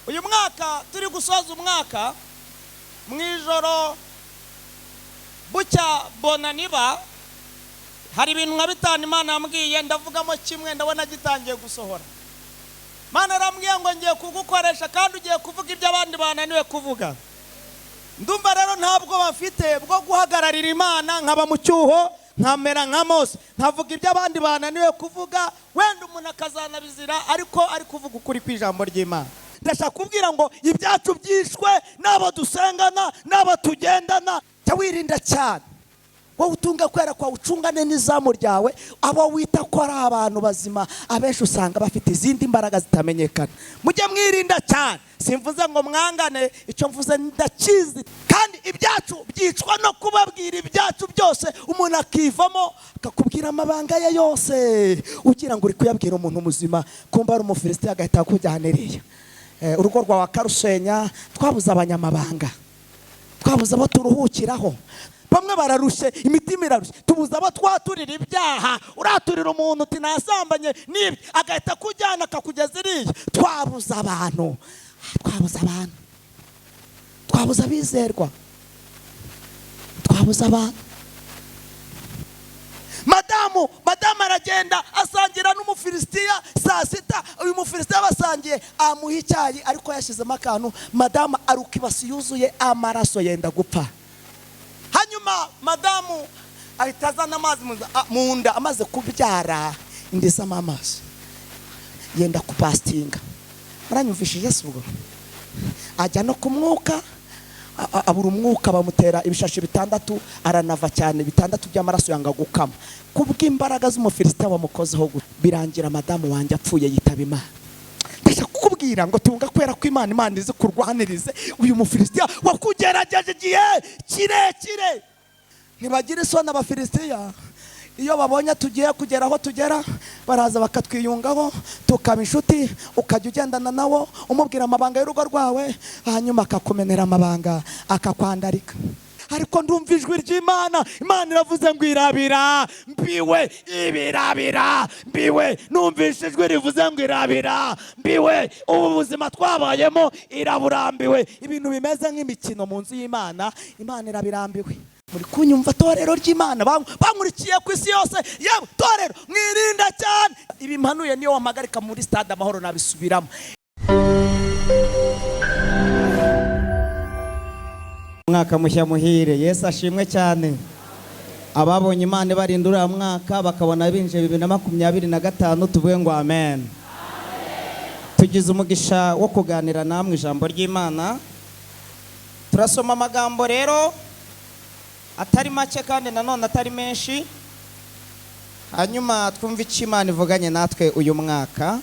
uyu mwaka turi gusoza umwaka mu ijoro bucya bonaniba hari ibintu nka bitanu Imana yambwiye ndavugamo kimwe ndabona gitangiye gusohora. Imana arambwiye ngo ngiye kugukoresha kandi ugiye kuvuga ibyo abandi bananiwe kuvuga. Ndumva rero ntabwo bafite bwo guhagararira Imana nkaba mu cyuho nkamera nka Mose nkavuga ibyo abandi bananiwe kuvuga, wenda umuntu akazanabizira ariko ari kuvuga ukuri kw'ijambo ry'Imana. Ndashaka kubwira ngo ibyacu byishwe n'abo dusengana n'abo tugendana. Jya wirinda cyane wowe utunga kwera kwa ucungane n'izamu ryawe, abo wita ko ari abantu bazima abenshi usanga bafite izindi mbaraga zitamenyekana. Mujye mwirinda cyane, simvuze ngo mwangane, icyo mvuze ndakizi. Kandi ibyacu byicwa no kubabwira ibyacu byose, umuntu akivamo akakubwira amabanga ye yose ugira ngo uri kuyabwira umuntu muzima, kumba ari umufilisitiya agahita akujyaniriye. Urugo rwawe akarusenya, twabuze abanyamabanga, twabuze abo turuhukiraho. Bamwe bararushe, imitima irarushe, tubuze abo twaturira ibyaha. Uraturira umuntu uti nasambanye n'ibyo, agahita kujyana akakugeza iriya. Twabuze abantu, twabuze abizerwa, twabuze abantu. Madamu aragenda asangira n'umufilisitiya saa sita. Uyu mufilisitiya basangiye amuha icyayi ariko yashyizemo akantu. Madamu aruka ibasi yuzuye amaraso yenda gupfa. Hanyuma madamu ahita azana amazi mu nda, amaze kubyara indizamo amazi yenda kupastinga. Muranyumvishije se ubwo? Ajya no ku mwuka, abura umwuka, bamutera ibishashi 6, aranava cyane, 6 by'amaraso yanga gukama. Kubw'imbaraga z'umufilisitiya wamukozeho birangira madamu wanjye apfuye yitaba Imana. Ndashaka kukubwira ngo tunga kwera ko Imana izi kurwanirize uyu mufilisitiya wakugerageje igihe kirekire. Ntibagira isoni abafilisitiya, iyo babonye tugiye kugera aho tugera baraza bakatwiyungaho tukaba inshuti. Ukajya ugendana nawo umubwira amabanga y'urugo rwawe, hanyuma akakumenera amabanga akakwandarika. Ariko ndumva ijwi ry'Imana, Imana iravuze ngo irabira mbiwe, ibirabira mbiwe. Numvise ijwi rivuze ngo irabira mbiwe. Ubu buzima twabayemo iraburambiwe. Ibintu bimeze nk'imikino mu nzu y'Imana, Imana irabirambiwe. Muri kunyumva torero ry'Imana bankurikiye ku isi yose, yewe torero mwirinda cyane. Ibi mpanuye niyo wamagarika muri stade Amahoro nabisubiramo. Mwaka mushya muhire, Yesu ashimwe cyane. Ababonye Imana barindura mwaka bakabona binje 2025 tuvuge ngo amen. Tugize umugisha wo kuganira namwe ijambo ry'Imana. Turasoma amagambo rero atari make kandi nanone atari menshi, hanyuma twumva icyo Imana ivuganye natwe uyu mwaka.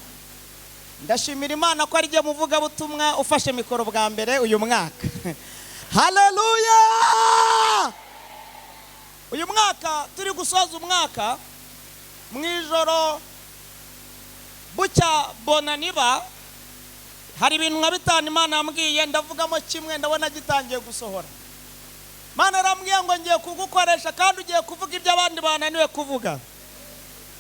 Ndashimira Imana ko ari je muvuga butumwa ufashe mikoro bwa mbere uyu mwaka. Haleluya! Uyu mwaka turi gusoza umwaka mu ijoro bucya bonaniba hari ibintu nka bitanu Imana yambwiye ndavugamo kimwe ndabona gitangiye gusohora. Imana arambwiye ngo ngiye kugukoresha kandi ugiye kuvuga ibyo abandi bananiwe kuvuga.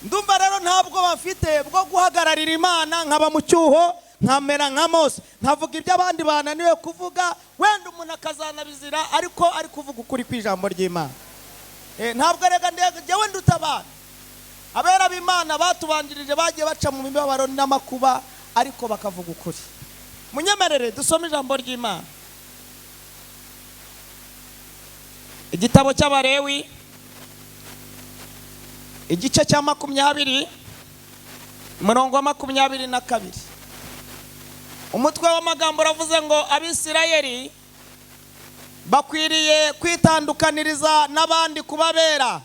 Ndumva rero ntabwo bafite bwo guhagararira Imana nkaba mu cyuho nkamera nka Mose nkavuga ibyo abandi bananiwe kuvuga, wenda umuntu akazanabizira ariko ari kuvuga ukuri kw'ijambo ry'Imana. Ntabwo rega njyewe ndutabana abera b'Imana batubanjirije bagiye baca mu mibabaro n'amakuba ariko bakavuga ukuri. Munyemerere dusome ijambo ry'Imana. Igitabo cy'Abalewi igice cya 20 umurongo wa 22. Umutwe w'amagambo uravuze ngo Abisirayeli bakwiriye kwitandukaniriza n'abandi kubabera.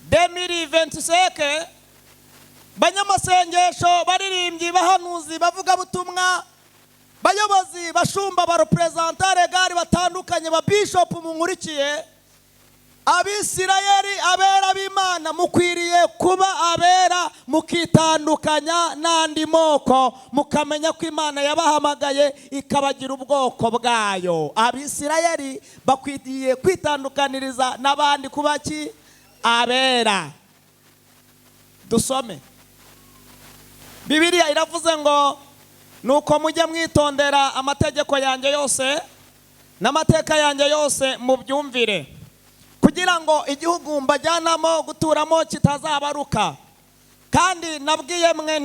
2025 banyamasengesho, baririmbyi, bahanuzi, bavuga butumwa, bayobozi, bashumba, barepresentare gari batandukanye, ba bishop munkurikiye. Abisirayeli abera b'Imana mukwiriye kuba abera, mukitandukanya n'andi moko, mukamenya ko Imana yabahamagaye ikabagira ubwoko bwayo. Abisirayeli bakwiriye kwitandukaniriza n'abandi kuba ki? Abera. Dusome. Bibiliya iravuze ngo nuko mujye mwitondera amategeko yanjye yose n'amateka yanjye yose mubyumvire, kugira ngo igihugu mbajyanamo guturamo kitazabaruka. Kandi nabwiye mwe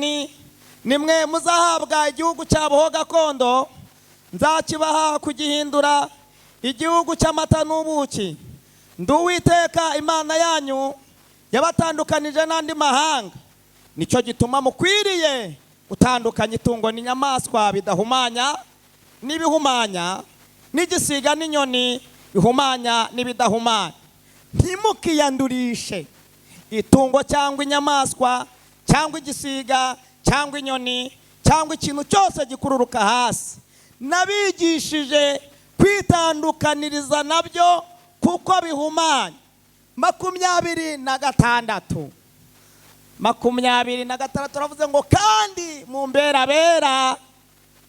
nimwe muzahabwa igihugu cyabo gakondo, nzakibaha kugihindura igihugu cy'amata n'ubuki. Ndi Uwiteka Imana yanyu yabatandukanije n'andi mahanga, nicyo gituma mukwiriye gutandukanya itungo n'inyamaswa bidahumanya n'ibihumanya, n'igisiga n'inyoni bihumanya n'ibidahumanya. Ntimukiyandurishe itungo cyangwa inyamaswa cyangwa igisiga cyangwa inyoni cyangwa ikintu cyose gikururuka hasi. Nabigishije kwitandukaniriza nabyo kuko bihumanya. 26 turavuze ngo kandi mu mbera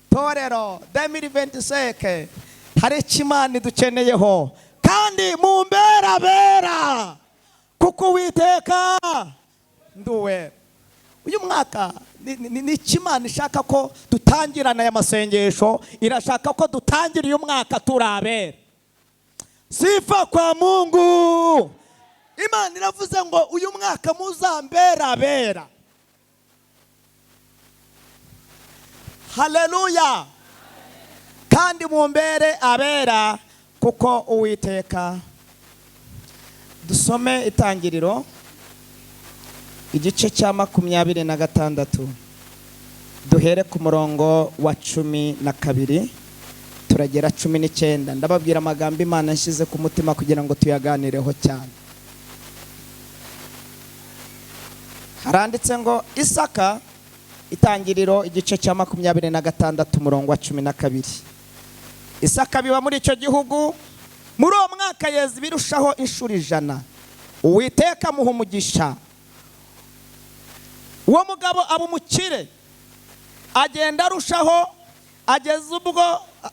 torero 2025 hari ikimana dukeneyeho, kandi mu mbera kuko Uwiteka nduwe. Uyu mwaka ni ikimana ishaka ko dutangirana aya masengesho, irashaka ko dutangira uyu mwaka turabera. Sifa kwa Mungu. Imana iravuze ngo uyu mwaka muzambera. Haleluya. Kandi mumbere abera kuko Uwiteka. Dusome Itangiriro igice cya 26, duhere ku murongo wa 12 turagera 19. Ndababwira amagambo Imana yashyize ku mutima kugira ngo tuyaganireho cyane. Haranditse ngo Isaka, Itangiriro igice cya 26 umurongo wa 12. Isaka biba muri icyo gihugu muri uwo mwaka yeza birushaho inshuro 100. Uwiteka amuha umugisha. Uwo mugabo aba umukire, agenda arushaho,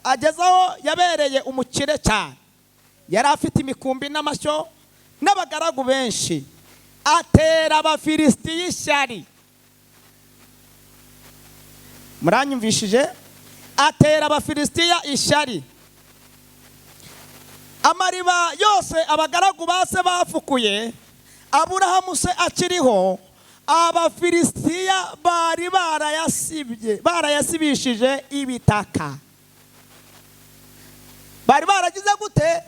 agezaho yabereye umukire cyane. Yari afite imikumbi n'amashyo n'abagaragu benshi. Atera Abafilisitiya ishyari. Muranyumvishije? Atera Abafilisitiya ishyari. Amariba yose abagaragu base bafukuye, Aburahamu se akiriho, Abafilisitiya bari barayasibishije ibitaka. Bari baragize gute?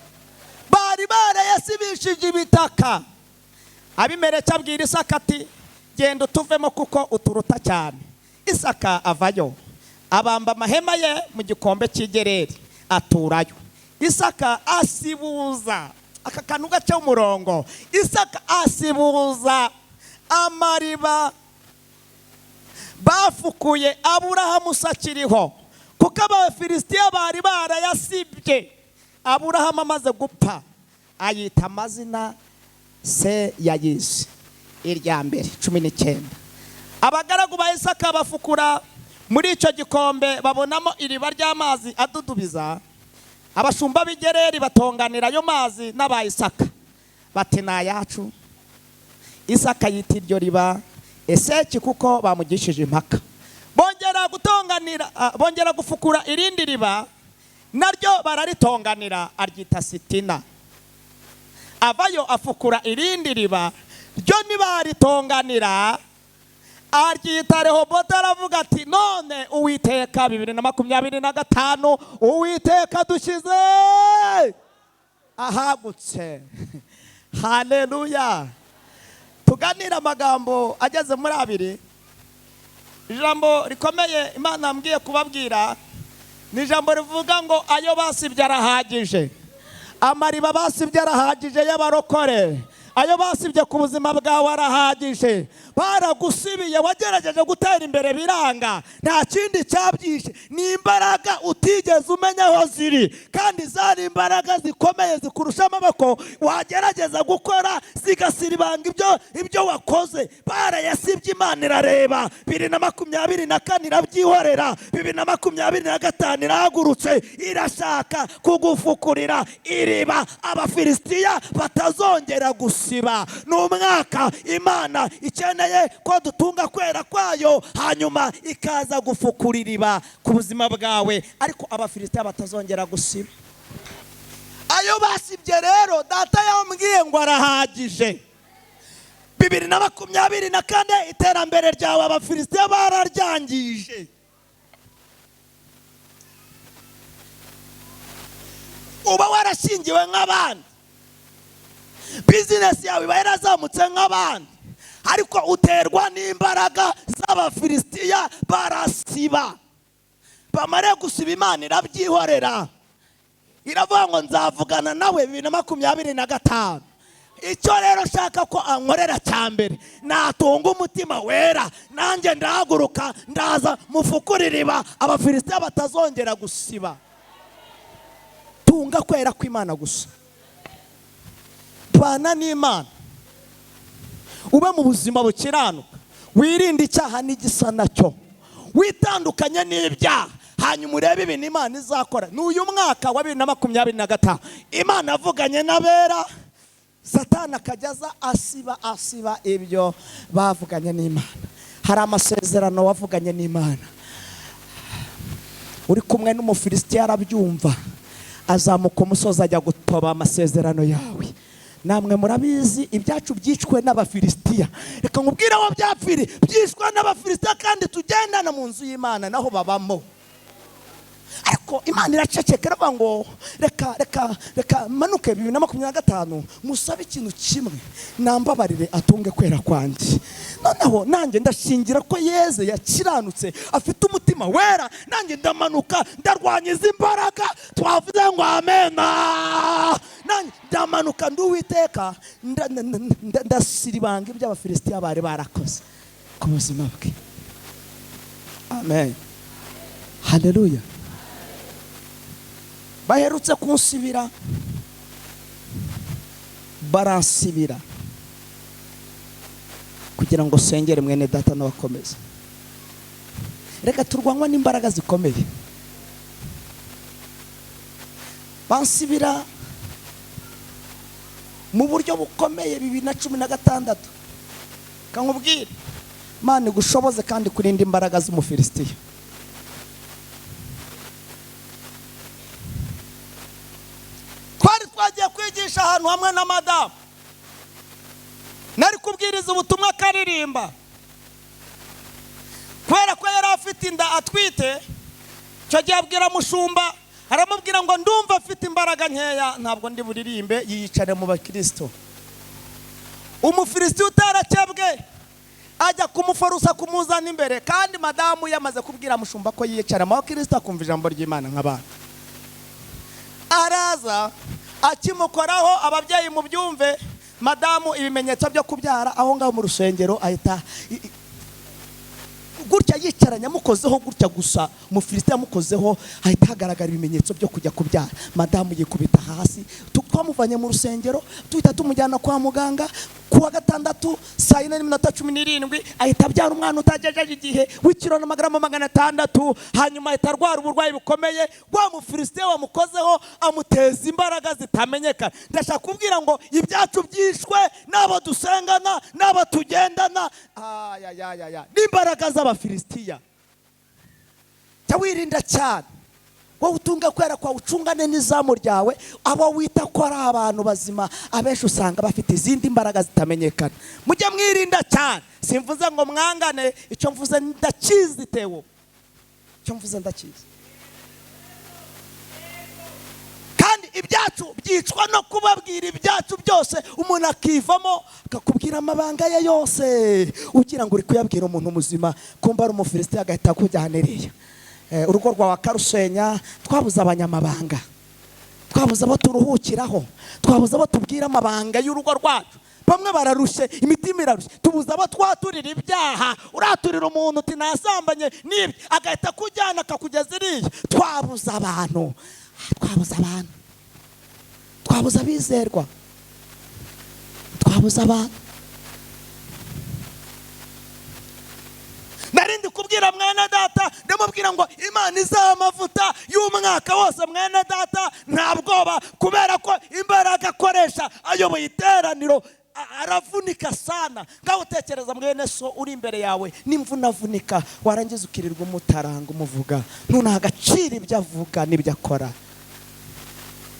Bari barayasibishije ibitaka. Abimeleki abwira Isaka ati genda utuvemo kuko uturuta cyane. Isaka avayo, abamba amahema ye mu gikombe cy'igereri, aturayo. Isaka asibuza aka kantu gace umurongo. Isaka asibuza amariba bafukuye Aburahamu sakiriho, kuko Abafilisitiya bari barayasibye. Aburahamu amaze gupfa ayita amazina se yayise. Irya mbere 19. Abagaragu ba Isaka bafukura muri icyo gikombe, babonamo iriba ry'amazi adudubiza. Abashumba b'igereri batonganira ayo mazi n'aba Isaka, bati na yacu. Isaka yita iryo riba Eseki kuko bamugishije impaka. Bongera gufukura irindi riba, naryo bararitonganira, aryita Sitina. Avayo afukura irindi riba, ryo ntibaritonganira, aryita Rehobote. Aravuga ati none Uwiteka 2025 Uwiteka dushyize ahagutse. Haleluya. Tuganira amagambo ageze muri 2. Ijambo rikomeye Imana ambwiye kubabwira ni ijambo rivuga ngo ayo basibye arahagije. Amariba basibye arahagije y'abarokore. Ayo basibye ku buzima bwawe arahagije. Baragusibiye, wagerageje gutera imbere biranga, nta kindi cyabyishe. Ni imbaraga utigeze umenya aho ziri, kandi zari imbaraga zikomeye zikurusha amaboko. Wagerageza gukora zigasiribanga ibyo wakoze. Barayasibye, Imana irareba. 2024 irabyihorera. 2025 irahagurutse, irashaka kugufukurira iriba Abafilisitiya batazongera gusiba. Ni umwaka Imana ikeneye yemeye ko dutunga kwera kwayo, hanyuma ikaza gufukura iriba ku buzima bwawe, ariko abafilisitiya batazongera gusiba. Ayo basibye rero data yambwiye ngo arahagije. 2024 iterambere ryawe abafilisitiya bararyangije. Uba warashingiwe nk'abandi, bizinesi yawe iba yarazamutse nk'abandi, ariko uterwa n'imbaraga z'abafilisitiya barasiba. Bamare gusiba Imana irabyihorera, iravuga ngo nzavugana nawe 2025. Icyo rero shaka ko ankorera cyambere, natunga umutima wera, nanjye ndahaguruka ndaza mufukura iriba abafilisitiya batazongera gusiba. Tunga kwera kw'Imana gusa, bana n'Imana, ube mu buzima bukiranuka, wirinde icyaha n'igisa nacyo, witandukanye n'ibyaha, hanyuma urebe ibintu Imana izakora. N'uyu mwaka wa 2025 Imana avuganye n'abera, Satani akajyaza asiba ibyo bavuganye n'Imana. Hari amasezerano wavuganye n'Imana, uri kumwe n'umufilisitiya arabyumva, azamuka umusozi ajya gutoba amasezerano yawe. Namwe murabizi ibyacu byicwe n'abafilisitiya. Reka nkubwire aho byapfiri, byishwe n'abafilisitiya kandi tugendana mu nzu y'Imana naho babamo. Ariko Imana iraceceka iravuga ngo reka manuke 2025 musabe ikintu kimwe, nambabarire atunge kwera kwanjye. Noneho nanjye ndashingira ko Yezu yakiranutse, afite umutima wera, nanjye ndamanuka ndarwanya izi mbaraga. Twavuze ngo amen. Nanjye ndamanuka nduwiteka ndasiribanga ibyo abafilisitiya bari barakoze ku buzima bwe. Amen, haleluya. Baherutse kunsibira, baransibira kugira ngo sengere mwene data n'abakomeza. Reka turwanywa n'imbaraga zikomeye. Bansibira mu buryo bukomeye 2016. Kankubwire, Imana igushoboze kandi kurinda imbaraga z'umufilisitiya. Twagiye kwigisha ahantu hamwe na madamu, nari kubwiriza ubutumwa akaririmba. Kubera ko yari afite inda atwite, cyo gihe abwira mushumba, aramubwira ngo ndumva afite imbaraga nkeya, ntabwo ndi buririmbe, yiyicare mu bakristo. Umufilisitiya utarakebwe ajya kumuforusa kumuzana imbere, kandi madamu yamaze kubwira mushumba ko yiyicara mu bakristo akumva ijambo ry'Imana nk'abana. Araza akimukoraho, ababyeyi mu byumve, madamu ibimenyetso byo kubyara aho ngaho mu rusengero ahita gutya yicaranye, amukozeho gutya gusa, umufilisitiya amukozeho, ahita hagaragara ibimenyetso byo kujya kubyara. Madamu yikubita hasi, twamuvanye mu rusengero tuhita tumujyana kwa muganga. Kuwa gatandatu 4:17 ahita abyara umwana utagejeje igihe w'ikiro na magaramu 600. Hanyuma ahita arwara uburwayi bukomeye. Wa mufilisitiya wamukozeho amuteza imbaraga zitamenyekana. Ndashaka kubwira ngo ibyacu byishwe n'abo dusengana n'abo tugendana n'imbaraga z'abafilisitiya. Tawirinda cyane, wowe utunga kwera kwa ucungane n'izamu ryawe. Abo wita ko ari abantu bazima, abenshi usanga bafite izindi imbaraga zitamenyekana. Mujye mwirinda cyane. Simvuze ngo mwangane, icyo mvuze ndakizi Theo, icyo mvuze ndakizi. Kandi ibyacu byicwa no kubabwira ibyacu byose, umuntu akivamo akakubwira amabanga ye yose, ugira ngo uri kuyabwira umuntu muzima, kumba ari umufilisitiya agahita kujyaniriye. Urugo rwawe akarusenya. Twabuze abanyamabanga, twabuze abo turuhukiraho, twabuze abo tubwira amabanga y'urugo rwacu. Bamwe bararushe, imitima irarushe. Tubuze abo twaturira ibyaha. Uraturira umuntu uti nasambanye nibi, agahita kujyana akakugeza iriya. Twabuze abantu, twabuze abizerwa, twabuze abantu. Narindi kubwira mwene data, ndamubwira ngo Imana izaha amavuta y'umwaka wose mwene data, nta bwoba, kubera ko imbaraga akoresha ayoboye iteraniro aravunika. unavunika sana. Ngaho utekereza mwene so uri imbere yawe nimvunavunika, warangiza ukirirwa umutaranga umuvuga, ntunaha agaciro ibyo avuga n'ibyo akora.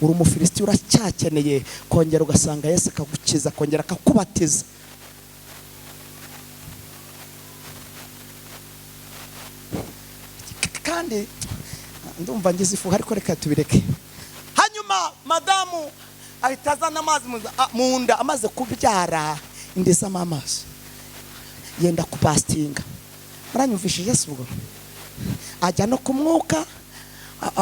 Uri umufilisiti uracyakeneye kongera ugasanga Yesu akagukiza, kongera akakubatiza. Kandi ndumva ngize ifu, ariko reka tubireke. Hanyuma madamu ahita azana amazi mu nda, amaze kubyara indizamo amazi, yenda kupastinga. Muranyumvishije se ubwo? Ajya no ku mwuka,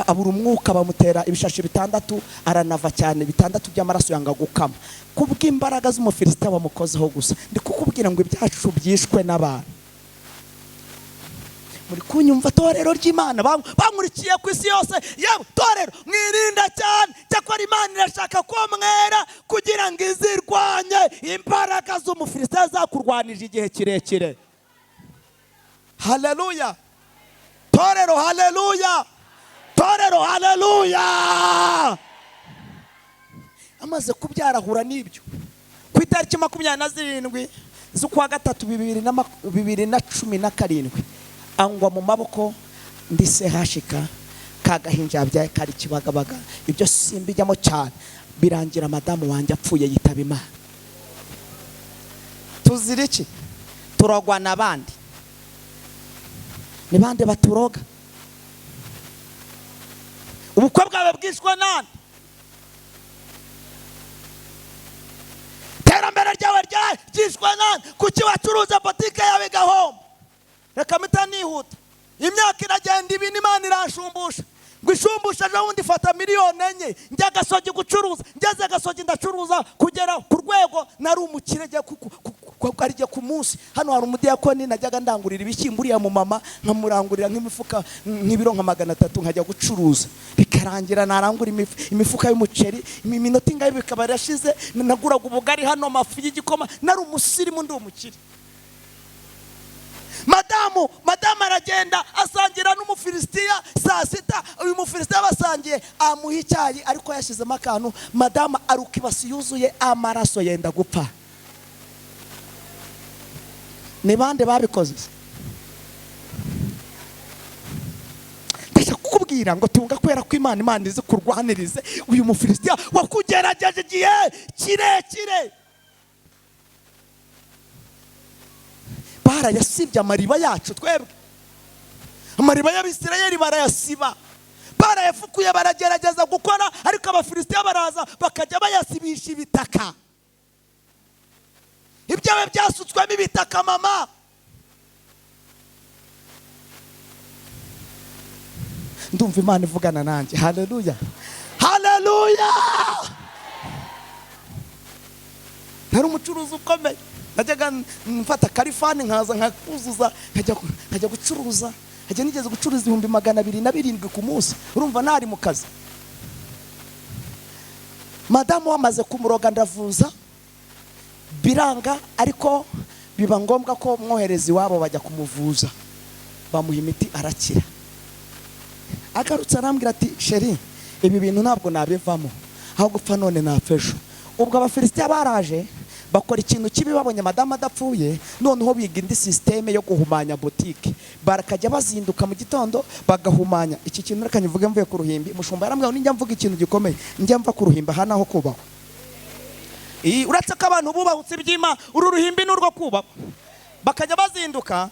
abura umwuka, bamutera ibishashi 6, aranava cyane, 6 by'amaraso yanga gukama. Kubw'imbaraga z'umufilisiti bamukozeho gusa. Ndi kukubwira ngo ibyacu byishwe n'abantu. Muri kunyumva torero ry'Imana bankurikiye ku isi yose, yewe torero mwirinda cyane, cyakora Imana irashaka ko mwera kugira ngo izirwanye imbaraga z'umufilisiti zakurwanije igihe kirekire. Haleluya torero, haleluya torero, haleluya. Amaze kubyara ahura n'ibyo. Ku itariki 27 z'ukwa 3 2017 angwa mu maboko ndise hashika kagahinja byaye kari kibagabaga. Ibyo simbijyamo cyane, birangira madamu wanjye apfuye yitaba Imana. Tuzira iki? Turogwa nabandi. Ni bande baturoga? Ubukwe bwawe bwishwe nani? Terambere ryawe ryishwe nani? Kuki wacuruza botike yawe gahomba? Reka mpita nihuta, imyaka iragenda, ibintu Imana irashumbusha. Ngo ishumbusha ejo bundi fata miliyoni 4 njya Gasogi gucuruza. Ngeze Gasogi ndacuruza kugera ku rwego nari umukire, arije ku munsi. Hano hari umudiyakoni najyaga ndangurira ibishyimbo uriya mu mama, nkamurangurira nk'imifuka nk'ibiro nka 300 nkajya gucuruza. Bikarangira narangura imifuka y'umuceri, iminota ingahe bikaba yarashize. Naguraga ubugari hano, amafu y'igikoma, nari umusirimu ndi umukire. Madamu aragenda asangira n'umufilisitiya saa 6. Uyu mufilisitiya basangiye amuha icyayi, ariko yashizemo akantu. Madamu aruka ibasi yuzuye amaraso yenda gupfa. Ni bande babikoze? Ndashaka kukubwira ngo tunga kwera ko Imana izi kurwanirize uyu mufilisitiya wakugerageje igihe kirekire. Barayasibye amariba yacu twebwe. Amariba y'Abisirayeli barayasiba, barayafukuye, baragerageza gukora, ariko abafilisitiya baraza bakajya bayasibisha ibitaka. Ibyawe byasutswemo ibitaka mama. Ndumva Imana ivugana nanjye. Haleluya, haleluya. Nari umucuruzi ukomeye, najyaga mfata karifani nkaza nkakuzuza, nkajya gucuruza. Hajya nigeze gucuruza 207 ku munsi. Urumva nari mu kazi. Madamu wamaze kumuroga ndavuza biranga, ariko biba ngombwa ko mwoherezi wabo bajya kumuvuza, bamuha imiti arakira. Agarutse arambwira ati sheri, ibi bintu ntabwo nabivamo, aho gupfa none napfejo. Ubwo abafilisitiya baraje bakora ikintu kibi, babonye madamu adapfuye, noneho biga indi systeme yo guhumanya boutique. Barakajya bazinduka mu gitondo bagahumanya. Iki kintu reka nyivuge mvuye ku ruhimbi. Mushumba yarambwira ninjya mvuga ikintu gikomeye, njya mva ku ruhimbi hana ho kubaho. Uretse ko abantu bubahutse iby'Imana, uru ruhimbi n'urwo kubaho. Bakajya bazinduka,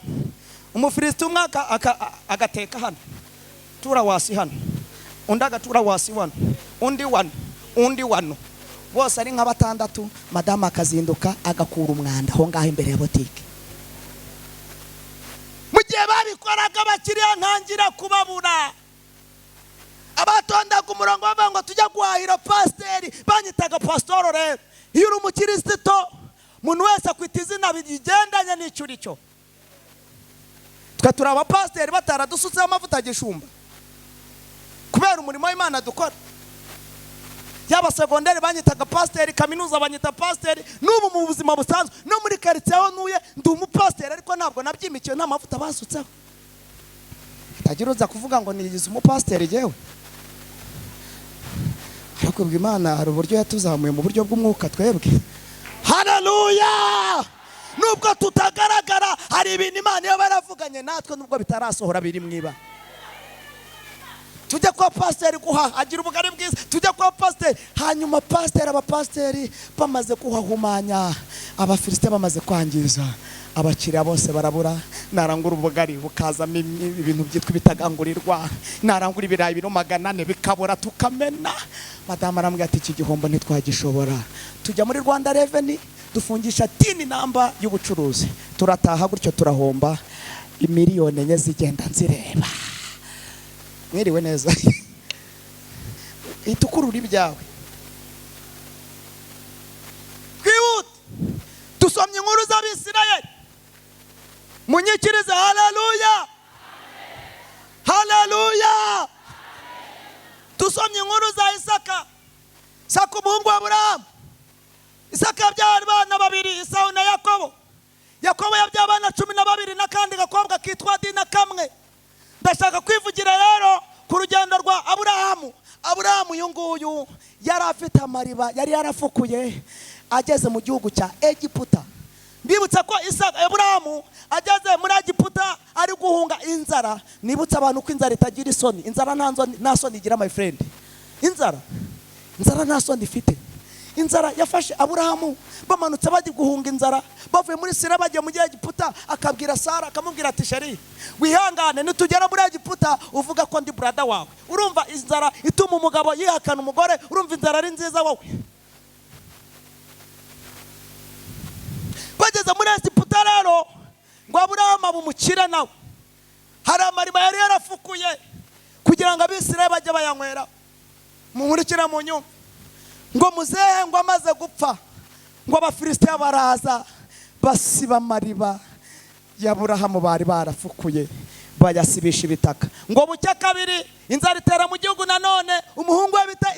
umufilisiti umwe agateka hano, tura wasi hano, undi agatura wasi wano, undi wano. Bose ari nka 6. Madamu akazinduka agakura umwanda aho ngaho imbere ya botike. Mu gihe babikoraga bakiriya ntangira kubabura. Abatondaga umurongo bavuga ngo tujya guhahira pasiteri, banyitaga pasitoro. Rero iyo uri umukristo, umuntu wese akwita izina bigendanye n'icyo uri cyo. Twe turi abapasiteri bataradusutseho amavuta gishumba kubera umurimo w'Imana dukora. Yaba segonderi banyitaga pasiteri, kaminuza banyita pasiteri, n'ubu mu buzima busanzwe no muri quartier aho nuye ndi umupasiteri, ariko ntabwo nabyimikiye nta mavuta basutseho. Tagira uza kuvuga ngo nigize umupasiteri jewe. Ariko Imana hari uburyo yatuzamuye mu buryo bw'umwuka twebwe. Haleluya. haleluya. Nubwo tutagaragara hari ibintu Imana yaba yaravuganye natwe nubwo bitarasohora biri mwiba. Tujya kwa pasiteri guha agira ubugari bwiza, tujya kwa pasiteri, hanyuma pasiteri abapasiteri bamaze kuhahumanya, abafilisitiya bamaze kwangiza, abakiriya bose barabura. Narangura ubugari bukazamo ibintu byitwa bitagangurirwa, narangura ibirayi biro 400 bikabura tukamena. Madamu arambwira ati iki gihombo ntitwagishobora. Tujya muri Rwanda Revenue dufungisha tini namba y'ubucuruzi, turataha gutyo turahomba imiliyoni enye zigenda nzireba. Mwiriwe neza. Itukurura ibyawe. Twihute dusomye inkuru z'Abisirayeli. Munyikirize haleluya. Haleluya. Dusomye inkuru za Isaka. Isaka umuhungu wa Aburahamu. Isaka yabyaye abana babiri, Esawu na Yakobo. Yakobo yabyaye abana 12 n'akandi gakobwa kitwa Dina kamwe. Ndashaka kwivugira rero ku rugendo rwa Aburahamu. Aburahamu uyu nguyu yari afite amariba, yari yarafukuye ageze mu gihugu cya Egiputa. Mbibutsa ko Aburahamu ageze muri Egiputa ari guhunga inzara. Nibutsa abantu ko inzara itagira isoni. Inzara nta soni igira, my friend. Inzara nta soni ifite. Inzara yafashe Aburahamu bamanutse bajya guhunga inzara, bavuye muri Sira bajya mu Egiputa. Akabwira Sara akamubwira ati sheri wihangane nitugera muri Egiputa uvuga ko ndi brother wawe. Urumva inzara ituma umugabo yihakana umugore? Urumva inzara ari nziza wowe? Bageze muri Egiputa rero ngo Aburahamu abumukire nawe, hari amariba yari yarafukuye kugira ngo Abisirayeli bajye bayanywera. Munkurikira mu nyuma ngo muzehe ngo amaze gupfa ngo abafilisitiya baraza basiba amariba ya Aburahamu bari barafukuye bayasibisha ibitaka. Ngo bucya kabiri inzara itera mu gihugu nanone. Umuhungu we bita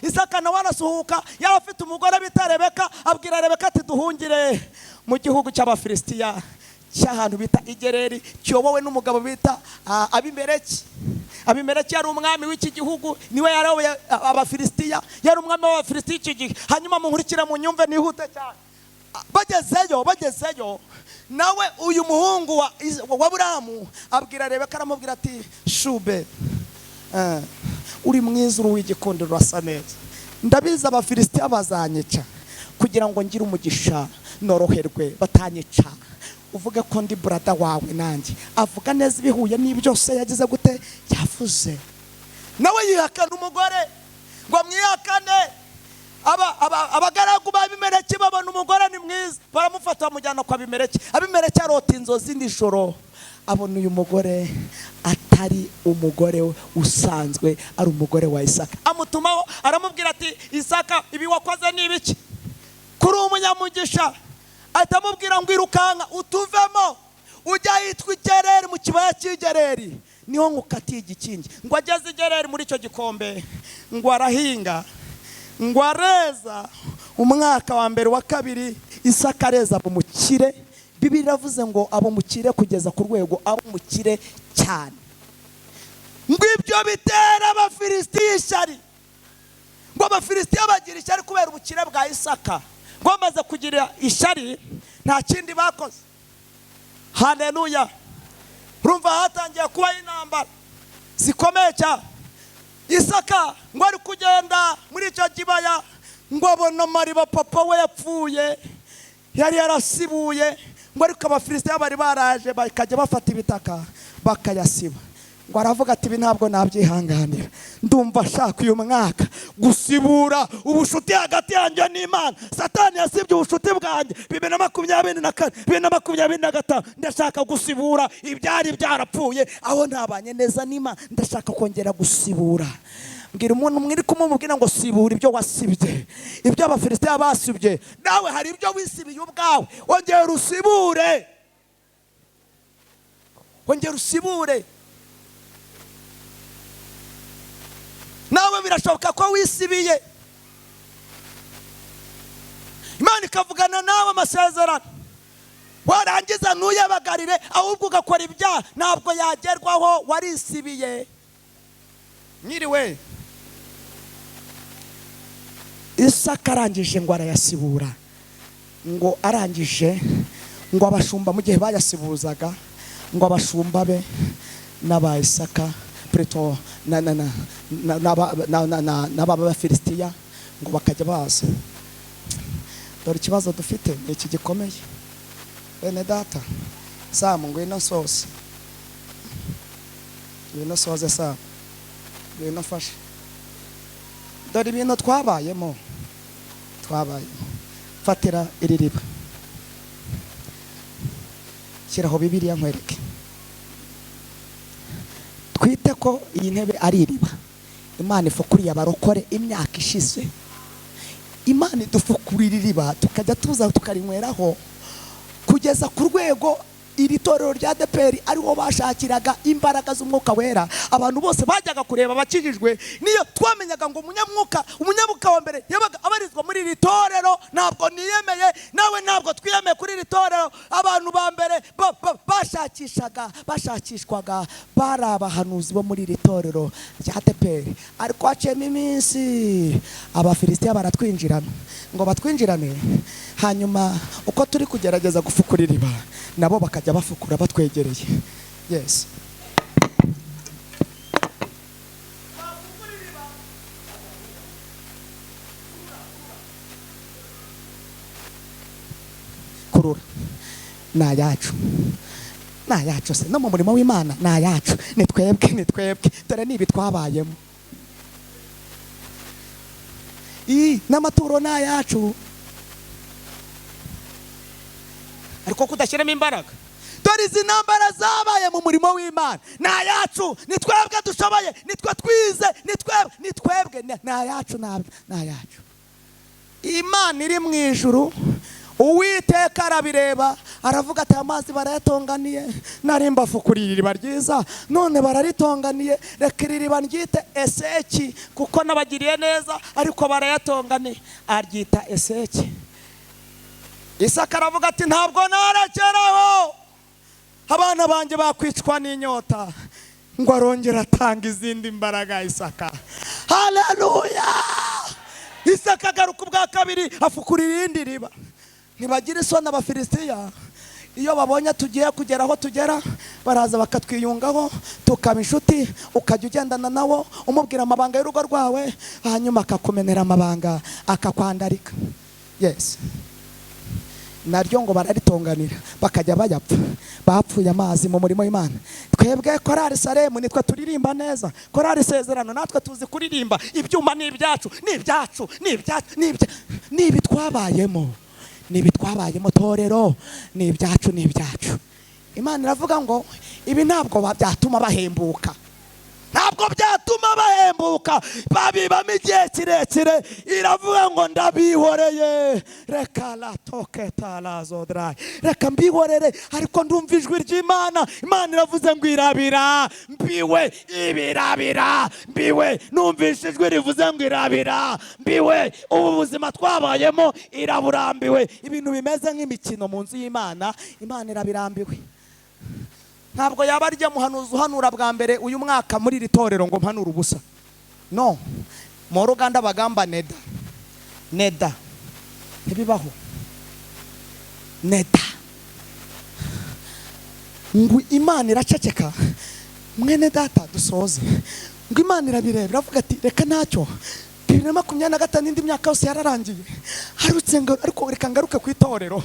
Isaka nawe arasuhuka, yari afite umugore bita Rebeka. Abwira Rebeka ati duhungire mu gihugu cy'Abafilisitiya cy'ahantu bita Igereri, kiyobowe n'umugabo bita Abimeleki. Abimeleki yari umwami w'iki gihugu, niwe yaroboye Abafilisitiya, yari umwami w'Abafilisitiya iki gihe. Hanyuma munkurikira mu nyumve nihute cyane. Bagezeyo nawe uyu muhungu wa Aburahamu abwira Rebeka, aramubwira ati shube uri mwiza, uri w'igikundiro, urasa neza. Ndabizi Abafilisitiya bazanyica, kugira ngo ngire umugisha noroherwe batanyica uvuge ko ndi brother wawe nanjye. Avuga neza ibihuye n'ibyose yagize gute yavuze. Nawe yihakana umugore ngo mwihakane. Abagaragu b'Abimeleki babona umugore ni mwiza, baramufata bamujyana kwa Abimeleki. Abimeleki arota inzozi nijoro, abona uyu mugore atari umugore usanzwe, ari umugore wa Isaka. Amutumaho aramubwira ati Isaka ibi wakoze ni ibiki? Kuri umunyamugisha. Atamubwira ngo irukanka utuvemo ujya yitwa Igereri, mu kibaya cy'Igereri niho ngukatiye igikingi. Ngo ageze Igereri muri icyo gikombe ngo arahinga, ngo areza umwaka wa mbere wa kabiri. Isaka areza abumukire. Bibiliya iravuze ngo abumukire kugeza ku rwego abumukire cyane. Ngo ibyo bitera Abafilisitiya ishyari. Ngo Abafilisitiya bagira ishyari kubera ubukire bwa Isaka. Ngo bamaze kugira ishyari nta kindi bakoze. Haleluya. Urumva hatangiye kuba intambara zikomeye cyane. Isaka ngo ari kugenda muri icyo kibaya ngo abona amariba papa we yapfuye yari yarasibuye. Ngo ariko Abafilisitiya bari baraje bakajya bafata ibitaka bakayasiba. Ngo aravuga ati ibi ntabwo nabyihanganira, ndumva shaka uyu mwaka gusibura ubushuti hagati yanjye n'Imana. Satani yasibye ubushuti bwanjye 2024 2025. Ndashaka gusibura ibyari byarapfuye, aho ntabanye neza n'Imana ndashaka kongera gusibura. Mbwira umuntu mwiri kumubwira ngo sibura ibyo wasibye, ibyo Abafilisitiya basibye. Nawe hari ibyo wisibiye ubwawe, ongera usibure, ongera usibure. Nawe birashoboka ko wisibiye, Imana ikavugana nawe amasezerano, warangiza ntuyabagarire ahubwo ugakora ibyaha, ntabwo yagerwaho warisibiye. Mwiriwe. Isaka arangije ngo arayasibura. ngo arangije ngo abashumba mu gihe bayasibuzaga ngo abashumba be n'aba Isaka preto n'aba Filisitiya ngo bakajya baza. Dore ikibazo dufite ni iki gikomeye. Bene data, Samu ngwino sose, ngwino soze Samu, ngwino fashe. Dore ibintu twabayemo, fatira iri riba, shyiraho Bibiliya nkwereke. Twite ko iyi ntebe ari iriba Imana ifukuriye abarokore imyaka ishize. Imana idufukurira iriba tukajya tuza tukarinyweraho kugeza ku rwego iri torero rya ADEPR ariho bashakiraga imbaraga z'umwuka wera. Abantu bose bajyaga kureba bakijijwe, niyo twamenyaga ngo umunyamuka wa mbere yabaga abarizwa muri iri torero. Ntabwo niyemeye, nawe ntabwo twiyemeye kuri iri torero. Abantu ba mbere bashakishwaga bari abahanuzi bo muri iri torero rya ADEPR. Ariko haciyemo iminsi Abafilisitiya baratwinjirana ngo batwinjirane, hanyuma uko turi kugerageza gufukura iriba nabo bakajya bafukura batwegereye. Yes, kurura na yacu se no mu murimo w'Imana na yacu, ni twebwe dore nibi twabayemo. N'amaturo na yacu, ariko kudashyiramo imbaraga. Dore izi ntambara zabaye mu murimo w'Imana na yacu, ni twebwe dushoboye, nitwe twize, ni twebwe na yacu. Imana iri mu ijuru, Uwiteka arabireba aravuga ati amazi barayatonganiye, nari mbafukuriye iriba ryiza none bararitonganiye, reka iri riba ryite Eseki kuko nabagiriye neza ariko barayatonganiye, aryita Eseki. Isaka aravuga ati ntabwo narekeraho abana banjye bakwicwa n'inyota, ngo arongera atanga izindi mbaraga. Isaka, haleluya! Isaka agaruka ubwa kabiri afukura irindi riba. Ntibagira isoni Abafilisitiya, iyo babonye tugiye kugera aho tugera baraza bakatwiyungaho tukaba inshuti, ukajya ugendana nawo umubwira amabanga y'urugo rwawe, hanyuma akakumenera amabanga akakwandarika. Yes, naryo ngo bararitonganira bakajya bayapfa, bapfuye amazi mu murimo w'Imana. Twebwe korari Salemu nitwe turirimba neza, korari Isezerano natwe tuzi kuririmba. Ibyuma ni ibyacu, nibi twabayemo torero, ni ibyacu. Imana iravuga ngo ibi ntabwo byatuma bahembuka, babibamo igihe kirekire. Iravuga ngo ndabihoreye, reka mbihorere, ariko ndumva ijwi ry'Imana. Imana iravuze ngo irabira mbiwe, numvise ijwi rivuze ngo irabira mbiwe. Ubu buzima twabayemo iraburambiwe. Ibintu bimeze nk'imikino mu nzu y'Imana, Imana irabirambiwe. Ntabwo yaba arya muhanuzi uhanura bwa mbere uyu mwaka muri iri torero ngo mpanura ubusa. No, mu Ruganda bagamba neda ntibibaho. Neda ngo Imana iraceceka. Mwene data dusoze, ngo Imana irabireba iravuga ati reka ntacyo, 2025 indi myaka yose yararangiye, ariko reka ngaruke ku itorero,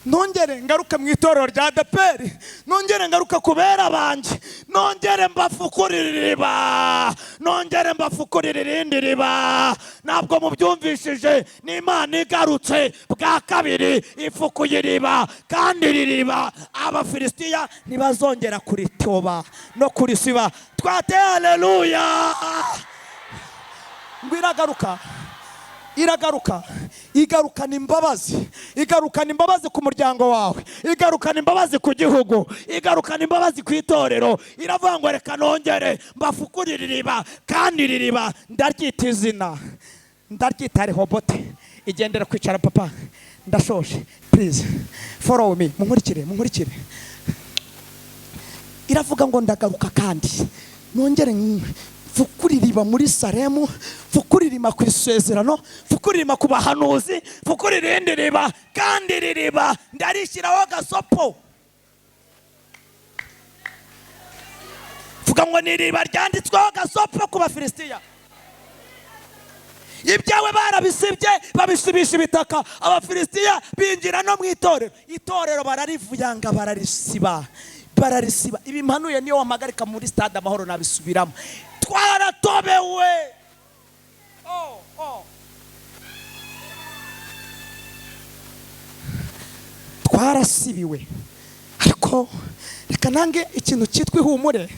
nongere ngaruke mu itorero rya ADEPR, nongere ngaruke kubera banje, nongere mbafukurire irindi riba. Ntabwo mubyumvishije, ni Imana igarutse bwa kabiri ifukuye iriba, kandi iri riba Abafilisitiya ntibazongera kuritoba no kurisiba. Twate haleluya! Ngo iragaruka igarukana imbabazi ku muryango wawe, igarukana imbabazi ku gihugu, igarukana imbabazi ku itorero. Iravuga ngo reka nongere mbafukurire iriba, kandi iri riba ndaryita izina, ndaryita Rehobote. Igendera kwicara papa, ndashoje, please follow me, munkurikire. Iravuga ngo ndagaruka kandi nongere fukura iriba muri Salemu, fukura iriba ku isezerano, fukura iriba ku bahanuzi, fukura irindi riba, kandi iri riba ndarishyiraho gasopo. Vuga ngo ni iriba ryanditsweho gasopo ku Bafilisitiya. Ibyawe barabisibye babisibisha ibitaka, Abafilisitiya binjira no mu itorero. Itorero bararivuyanga, bararisiba. Ibi mpanuye niyo wamagarika muri stade Amahoro nabisubiramo. Twaratobewe. Twarasibiwe. Ariko reka nange ikintu cyitwa ihumure,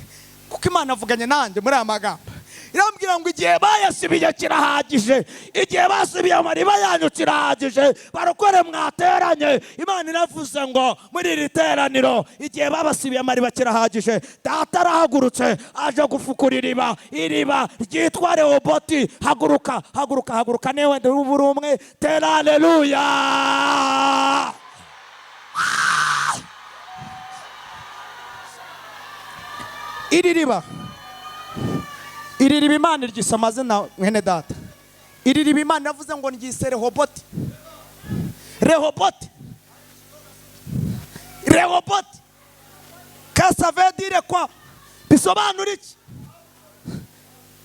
kuko Imana avuganye nanjye muri aya magambo. Irambwira ngo igihe bayasibiye kirahagije, igihe basibiye amariba yanyu kirahagije. Barokore mwateranye, Imana iravuze ngo muri iri teraniro igihe babasibiye amariba kirahagije. Data arahagurutse aje gufukura iriba ryitwa Rehoboti. Haguruka newe ndi buri umwe. Tera haleluya. Iri riba Imana ryise amazina mwene data. Iri riba Imana yavuze ngo ryise Rehoboti. Que ça veut dire quoi? Bisobanura iki?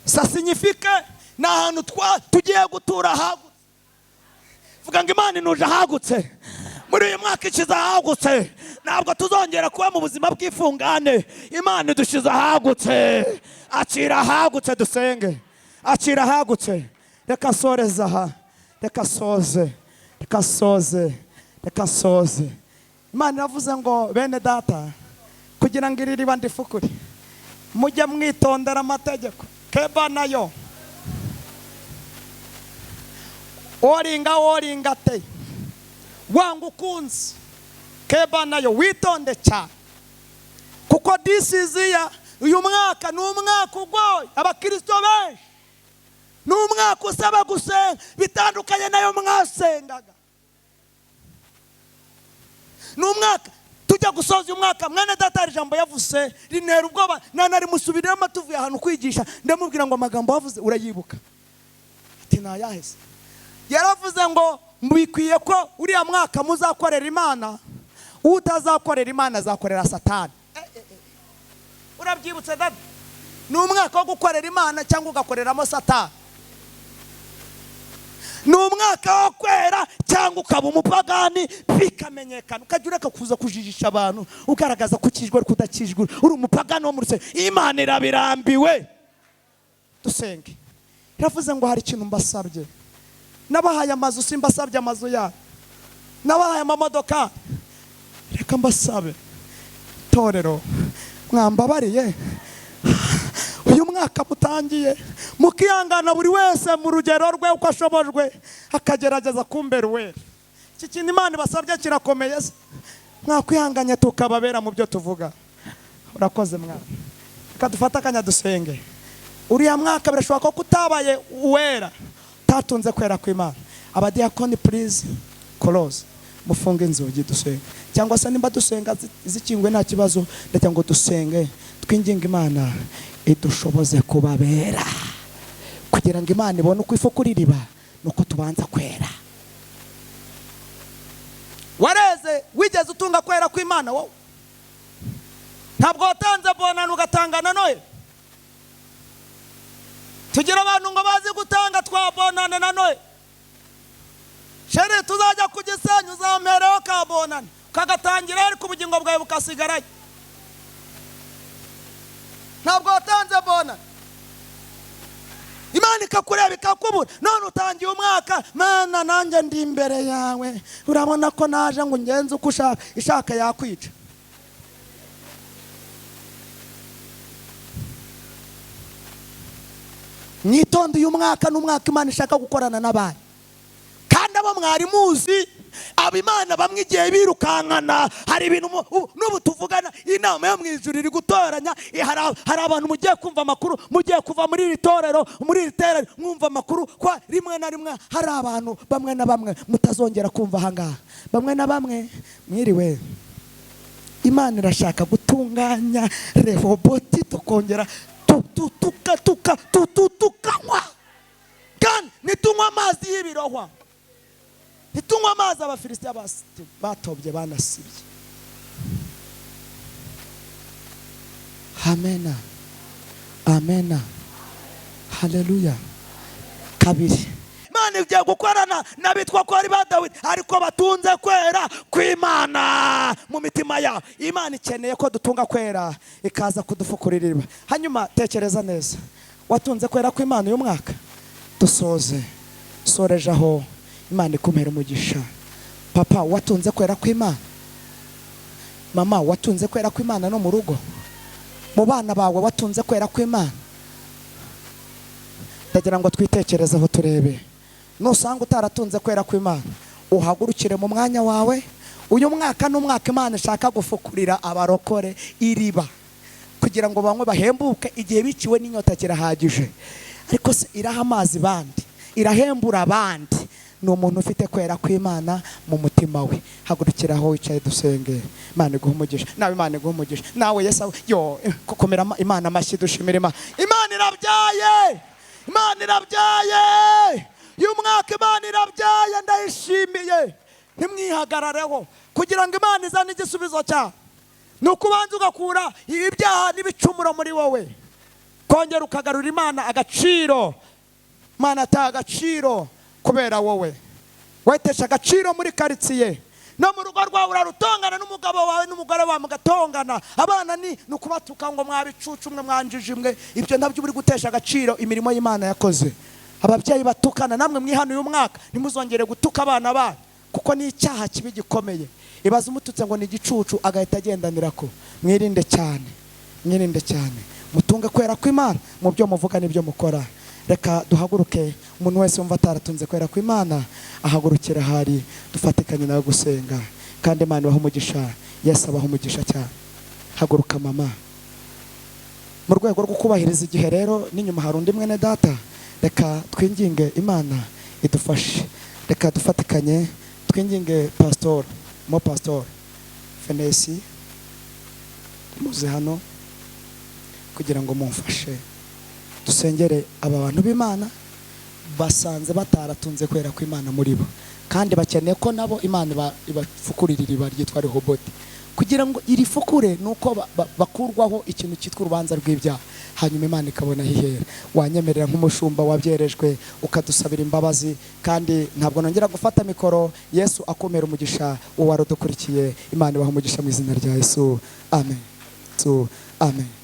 Ça signifie na hantu tugiye gutura hagutse. Vuga ngo Imana inuje hagutse. Muri uyu mwaka ikiza hagutse. Ntabwo tuzongera kuba mu buzima bw'ifungane. Imana idushize hagutse. Akira hagutse dusenge. Akira hagutse. Reka soreza aha. Reka soze. Imana iravuze ngo bene data, kugira ngo iri riba ndifukure, mujye mwitondera amategeko. Keba nayo. Oringa te. Wangu kunzi. Keba nayo witonde cyane. Kuko this is year, uyu mwaka ni umwaka ugoye abakristo benshi. Ni umwaka usaba gusenga bitandukanye nayo mwasengaga. Ni umwaka tujya gusoza uyu mwaka. Mwene data hari ijambo yavuze rinera ubwoba, nari musubiremo tuvuye ahantu kwigisha, ndamubwira ngo amagambo yavuze urayibuka? Ati nayahise. Yaravuze ngo mbikwiye ko uriya mwaka muzakorera Imana, utazakorera Imana azakorera Satani. Urabyibutse dada? Ni umwaka wo gukorera Imana cyangwa ugakoreramo Satani. Ni umwaka wo kwera cyangwa ukaba umupagani bikamenyekana. Ukajya ureka kuza kujijisha abantu ugaragaza ko ukijwe kudakijwe, uri umupagani wo muri se. Imana irabirambiwe. Dusenge. Iravuze ngo hari ikintu mbasabye. Nabahaye amazu, simbasabye amazu ya. Nabahaye amamodoka. Reka mbasabe torero, mwambabariye uyu mwaka mutangiye mukiyangana buri wese mu rugero rwe uko ashobojwe akagerageza kumbera uwera. Iki kintu Imana basabye kirakomeye. Mwakwihanganye tukababera mu byo tuvuga. Urakoze mwana. Reka dufata akanya dusenge. Uriya mwaka birashoboka ko kutabaye uwera, tatunze kwera kw'Imana. Abadiakoni please close. Mufunge inzugi dusenge. Cyangwa se nimba dusenga zikingwe nta kibazo, ndetse ngo dusenge twinginga Imana idushoboze kubabera, kugira ngo Imana ibone uko ifukura iriba nuko tubanza kwera. Wareze wigeze utunga kwera kw'Imana wowe? Ntabwo watanze bonana ugatangana noye? Tugira abantu ngo bazi gutanga twabonana na noye. Shere tuzajya kugisenyu uzamereho kabonana kagatangira ariko ubugingo bwawe bukasigarayo. Ntabwo watanze bonana, Imana ikakureba ikakubura. None utangiye umwaka, Mana nanjye ndi imbere yawe, urabona ko naje ngo ngenze uko ishaka yakwica. Mwitonde uyu mwaka n'umwaka Imana ishaka gukorana n'abantu. Kandi abo mwari muzi abimana bamwe igihe birukankana, hari ibintu n'ubu tuvugana inama yo mu ijuru iri gutoranya. Hari abantu mugiye kumva amakuru, mugiye kuva muri iri torero, muri iri terero mwumva amakuru kwa rimwe na rimwe hari abantu bamwe na bamwe mutazongera kumva ahangaha. Bamwe na bamwe mwiriwe. Imana irashaka gutunganya Rehoboti tukongera tukanywa kandi ntitunywa amazi y'ibirohwa, ntitunywa amazi abafilisitiya batobye banasibye. Amena, amena, haleluya. Kabiri, Imana igiye gukorana n'abitwa ko ari ba Dawidi ariko batunze kwera kw'Imana mu mitima yabo. Imana ikeneye ko dutunga kwera ikaza kudufukurira iriba. Hanyuma tekereza neza, watunze kwera kw'Imana uyu mwaka? Dusoze, soreje aho, Imana ikumpera umugisha. Papa, watunze kwera kw'Imana? Mama, watunze kwera kw'Imana no mu rugo? Mu bana bawe watunze kwera kw'Imana? Ndagira ngo twitekerezeho turebe. Nusanga utaratunze kwera kw'Imana, uhagurukire mu mwanya wawe. Uyu mwaka n'umwaka Imana ishaka gufukurira abarokore iriba kugira ngo bamwe bahembuke. Igihe biciwe n'inyota kirahagije, ariko se iraha amazi bandi, irahembura abandi. Ni umuntu ufite kwera kw'Imana mu mutima we. Hagurukira aho wicaye dusenge. Imana iguhe umugisha. Nawe Imana iguhe umugisha. Nawe Yesu yo kukomera Imana amashyi dushimira Imana. Imana irabyaye, Imana irabyaye. Uyu mwaka Imana irabyaye, ndayishimiye. Ntimwihagarareho kugira ngo Imana izane igisubizo cyawe. Nuko ubanza ugakura ibyaha n'ibicumuro muri wowe, kongera ukagarura Imana agaciro. Imana ata agaciro kubera wowe wetesha agaciro muri karitsiye, no mu rugo rwawe urarutongana n'umugabo wawe n'umugore wawe mugatongana. Abana ni ukubatuka ngo mwabicucu mwe mwanjije mwe. Ibyo nabyo uri gutesha agaciro imirimo y'Imana yakoze. Ababyeyi batukana, namwe mwihana uyu mwaka ntimuzongere gutuka abana banyu, kuko ni icyaha kibi gikomeye. Ibaza umututse ngo ni igicucu agahita agendanira ko. Mwirinde cyane, mwirinde cyane. Mutunge kwera kw'Imana mu byo muvuga n'ibyo mukora. Reka duhaguruke, umuntu wese wumva ataratunze kwera kw'Imana ahagurukira hari dufatikanye nawe gusenga. Kandi Imana ibahe umugisha, Yesu abahe umugisha cyane. Haguruka mama. Mu rwego rwo kubahiriza igihe rero, n'inyuma hari undi mwene data. Reka twinginge Imana idufashe. Reka dufatikanye twinginge pastor, mo pastor Fenesi muze hano kugira ngo mumfashe dusengere aba bantu b'Imana basanze bataratunze kwera kw'Imana muri bo, kandi bakeneye ko nabo Imana ibafukurira iriba ryitwa Rehoboti. Kugira ngo iri fukure nuko bakurwaho ikintu cyitwa urubanza rw'ibyaha, hanyuma Imana ikabona hihera. Wanyemerera nk'umushumba wabyerejwe ukadusabira imbabazi, kandi ntabwo nongera gufata mikoro. Yesu akomera umugisha uwo warudukurikiye. Imana ibaha umugisha mu izina rya Yesu, amen. Amen.